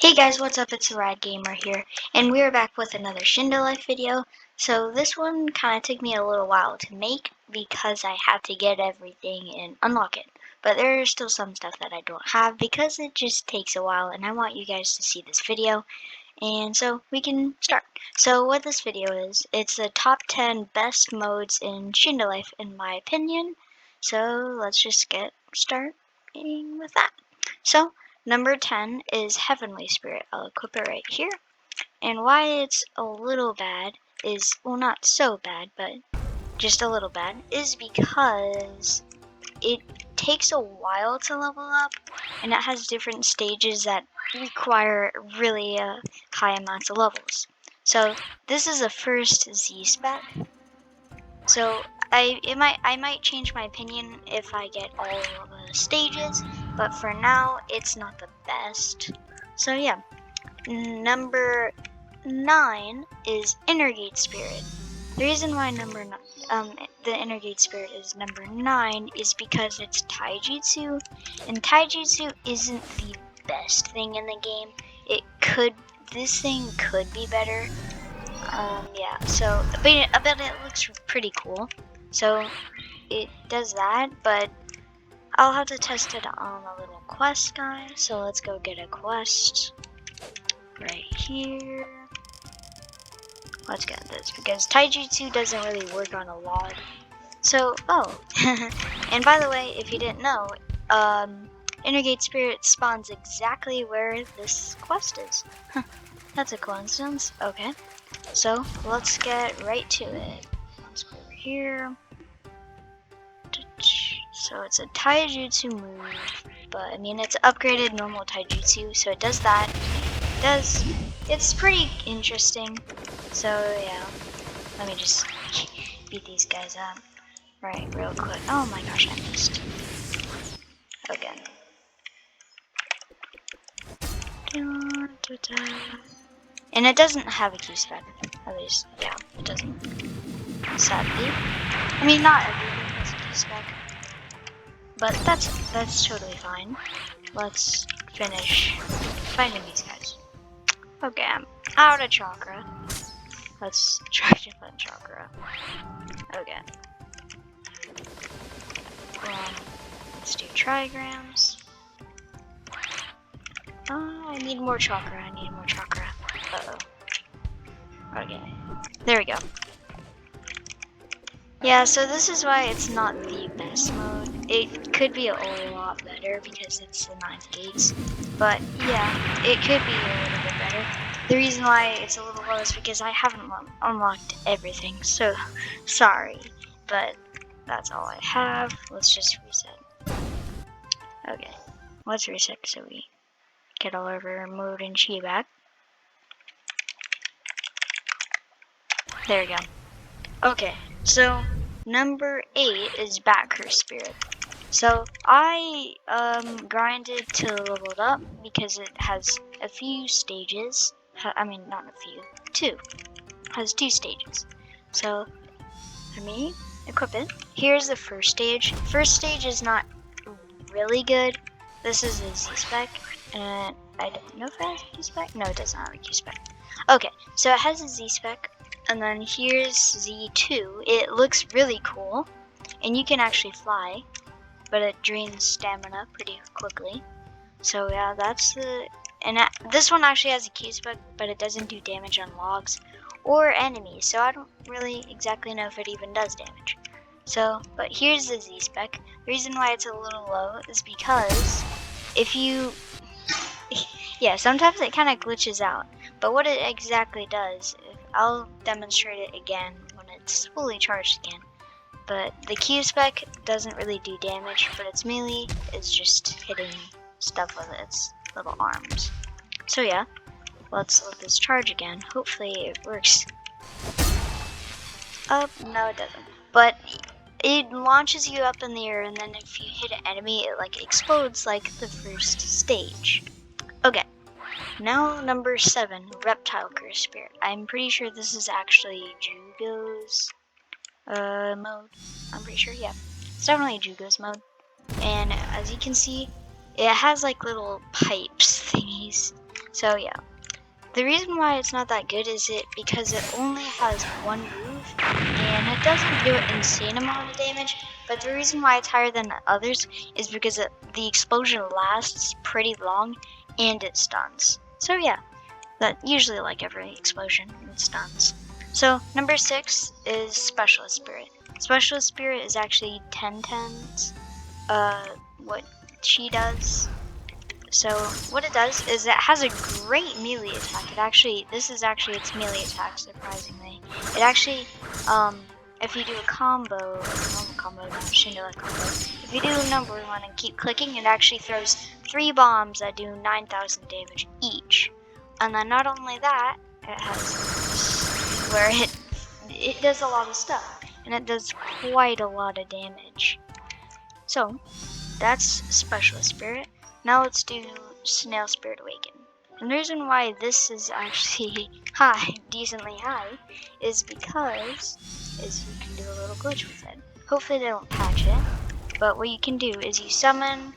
Hey guys, what's up? It's Rad Gamer here, and we're back with another Shindo Life video. So this one kind of took me a little while to make because I had to get everything and unlock it. But there's still some stuff that I don't have because it just takes a while, and I want you guys to see this video, and so we can start. So what this video is, it's the top 10 best modes in Shindo Life in my opinion. So let's just get starting with that. So number 10 is Heavenly Spirit. I'll equip it right here. And why it's a little bad is, well, not so bad, but just a little bad, is because it takes a while to level up, and it has different stages that require really high amounts of levels. So this is the first Z spec. So I might change my opinion if I get all of the stages, but for now it's not the best. So yeah, number 9 is Innergate Spirit. The reason why the Innergate Spirit is number 9 is because it's Taijutsu, and Taijutsu isn't the best thing in the game. This thing could be better. Yeah, so, but it looks pretty cool. So, it does that, but I'll have to test it on a little quest, guys. So let's go get a quest right here. Let's get this, because Taijutsu doesn't really work on a lot. So, oh, and by the way, if you didn't know, Innergate Spirit spawns exactly where this quest is. That's a coincidence. Okay. So let's get right to it. Let's go over here. So it's a Taijutsu move, but I mean it's upgraded normal Taijutsu, so it does that. It's pretty interesting. So yeah, let me just beat these guys up. Right, real quick. Oh my gosh, I missed. Again. And it doesn't have a Q spec. At least, yeah, it doesn't. Sadly. I mean, not everything has a Q spec. But that's totally fine. Let's finish fighting these guys. Okay, I'm out of chakra. Let's try to find chakra. Okay. Let's do trigrams. I need more chakra. Uh-oh. Okay. There we go. Yeah, so this is why it's not the best mode. It could be a lot better because it's the 9th gates. But yeah, it could be a little bit better. The reason why it's a little low is because I haven't unlocked everything. So, sorry. But that's all I have. Let's just reset. Okay. Let's reset so we get all of our mode and chi back. There we go. Okay, so number 8 is Backer Spirit. So I grinded to level it up because it has a few stages. I mean, not a few, 2. It has 2 stages. So let me equip it. Here's the first stage. First stage is not really good. This is a Z spec, and I don't know if it has a Q spec. No, it does not have a Q spec. Okay, so it has a Z spec. And then here's Z2. It looks really cool, and you can actually fly, but it drains stamina pretty quickly. So yeah, that's this one actually has a Q spec, but it doesn't do damage on logs or enemies, so I don't really exactly know if it even does damage. So, but here's the Z spec. The reason why it's a little low is because if you, yeah, sometimes it kind of glitches out, but what it exactly does, I'll demonstrate it again when it's fully charged again. But the Q spec doesn't really do damage, but its melee is just hitting stuff with its little arms. So yeah, let's let this charge again. Hopefully it works. No it doesn't. But it launches you up in the air, and then if you hit an enemy, it like explodes like the first stage. Okay. Now number 7, Reptile Curse Spirit. I'm pretty sure this is actually Jugo's mode. I'm pretty sure, yeah. It's definitely Jugo's mode. And as you can see, it has like little pipes thingies So yeah. The reason why it's not that good is because it only has one move, and it doesn't do an insane amount of damage, but the reason why it's higher than others is because the explosion lasts pretty long, and it stuns. So yeah, that usually like every explosion, it stuns. So number 6 is Specialist Spirit. Specialist Spirit is actually 10/10s, what she does. So what it does is it has a great melee attack. This is actually its melee attack, surprisingly. It actually, if you do a combo, like a normal combo, not Shindo combo, if you do number 1 and keep clicking, it actually throws 3 bombs that do 9,000 damage each. And then not only that, it has where it does a lot of stuff, and it does quite a lot of damage. So that's Specialist Spirit. Now let's do Snail Spirit Awaken. And the reason why this is actually decently high, is because you can do a little glitch with it. Hopefully they don't patch it. But what you can do is you summon,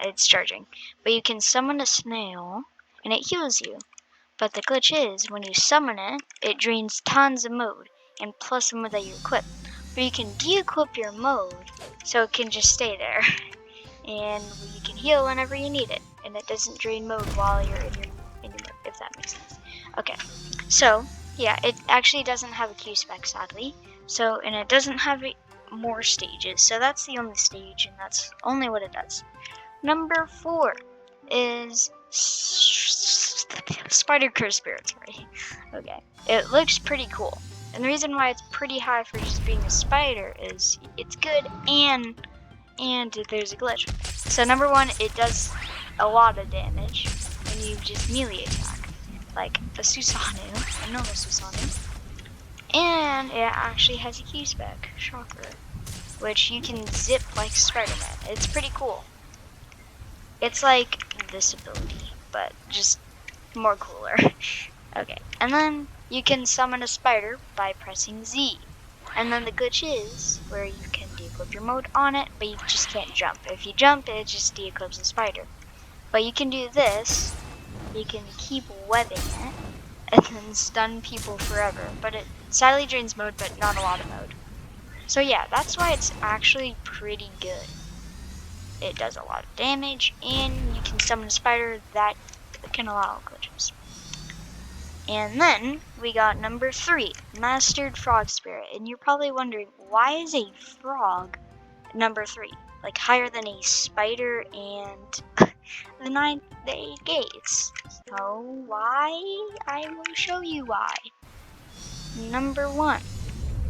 it's charging. But you can summon a snail, and it heals you. But the glitch is, when you summon it, it drains tons of mode, and plus the mode that you equip. But you can de-equip your mode, so it can just stay there. And you can heal whenever you need it, and it doesn't drain mode while you're in your mode, if that makes sense. Okay, so yeah, it actually doesn't have a Q spec, sadly. So, and it doesn't have more stages, so that's the only stage, and that's only what it does. Number 4 is Spider Curse Spirit Spray. Okay, it looks pretty cool, and the reason why it's pretty high for just being a spider is it's good, and there's a glitch. So number 1, it does a lot of damage when you just melee attack, like a Susanoo, a normal Susanoo. And it actually has a Q spec, shocker, which you can zip like Spider-Man. It's pretty cool. It's like this ability, but just more cooler. Okay, and then you can summon a spider by pressing Z. And then the glitch is where you can de-equip your mode on it, but you just can't jump. If you jump, it just de-equips the spider. But you can do this, you can keep webbing it, and then stun people forever. But it sadly drains mode, but not a lot of mode. So yeah, that's why it's actually pretty good. It does a lot of damage, and you can summon a spider that can allow glitches. And then we got number 3, Mastered Frog Spirit. And you're probably wondering, why is a frog number 3? Like higher than a spider and the 8 gates. So why? I will show you why. Number 1,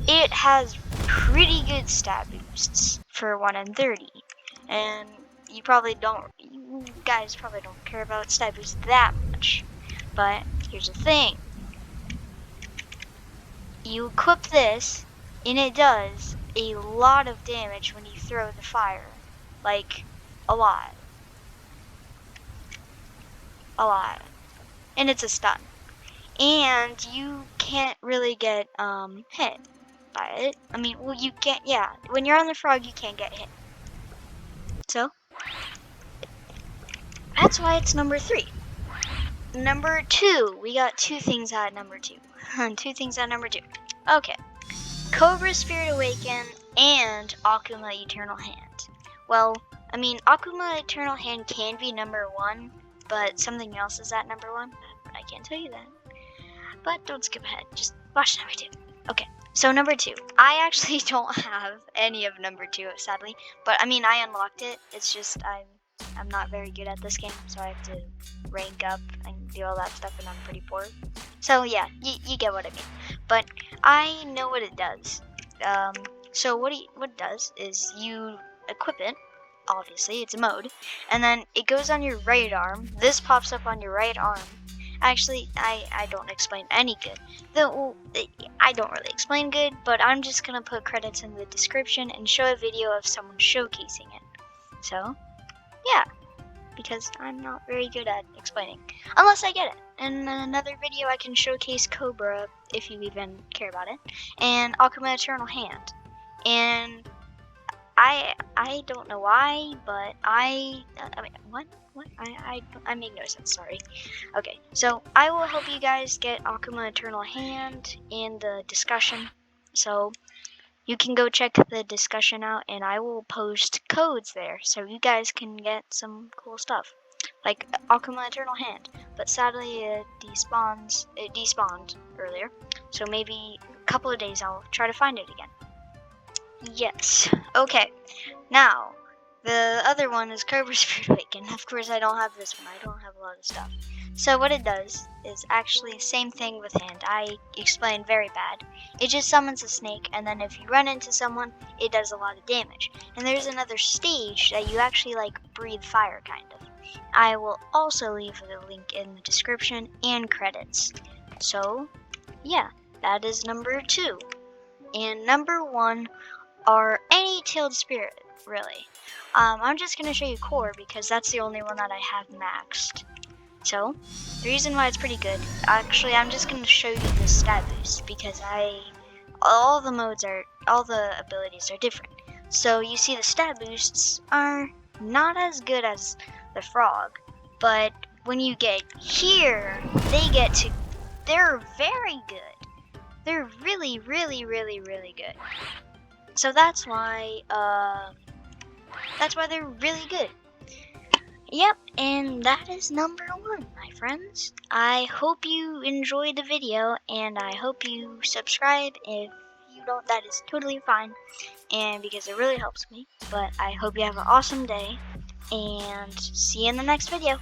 it has pretty good stat boosts for 1 in 30. And you guys probably don't care about stat boosts that much. But here's the thing. You equip this, and it does a lot of damage when you throw the fire. Like, a lot. A lot. And it's a stun. And you can't really get hit by it. I mean, well, you can't, yeah. When you're on the frog, you can't get hit. So, that's why it's number 3. Number 2, we got 2 things at number 2. 2 things at number 2. Okay. Cobra Spirit Awaken and Akuma Eternal Hand. Well, I mean, Akuma Eternal Hand can be number 1, but something else is at number 1. But I can't tell you that. But don't skip ahead. Just watch number 2. Okay. So number 2. I actually don't have any of number 2, sadly. But I mean, I unlocked it. It's just I'm not very good at this game, so I have to rank up and do all that stuff, and I'm pretty poor. So yeah, you get what I mean. But I know what it does. So what it does is you equip it. Obviously, it's a mode, and then it goes on your right arm. This pops up on your right arm. Actually, I don't explain any good. I don't really explain good, but I'm just gonna put credits in the description and show a video of someone showcasing it. So, yeah, because I'm not very good at explaining, unless I get it. In another video, I can showcase Cobra, if you even care about it, and Akuma Eternal Hand. And I don't know why, but I mean, what? I make no sense, sorry. Okay, so I will help you guys get Akuma Eternal Hand in the discussion. So you can go check the discussion out, and I will post codes there so you guys can get some cool stuff. Like Akuma Eternal Hand. But sadly it despawned earlier. So maybe a couple of days I'll try to find it again. Yes. Okay. Now, the other one is Cobra Spirit Awaken. Of course, I don't have this one. I don't have a lot of stuff. So what it does is actually the same thing with hand. I explained very bad. It just summons a snake, and then if you run into someone, it does a lot of damage. And there's another stage that you actually like breathe fire, kind of. I will also leave the link in the description and credits. So, yeah, that is number 2. And number 1 are any tailed spirit, really. I'm just going to show you core because that's the only one that I have maxed. So, the reason why it's pretty good, actually I'm just going to show you the stat boost because all the abilities are different. So you see the stat boosts are not as good as the frog, but when you get here, they're very good. They're really, really, really, really good. So that's why they're really good. Yep, and that is number 1, my friends. I hope you enjoyed the video, and I hope you subscribe. If you don't, that is totally fine, and because it really helps me. But I hope you have an awesome day, and see you in the next video.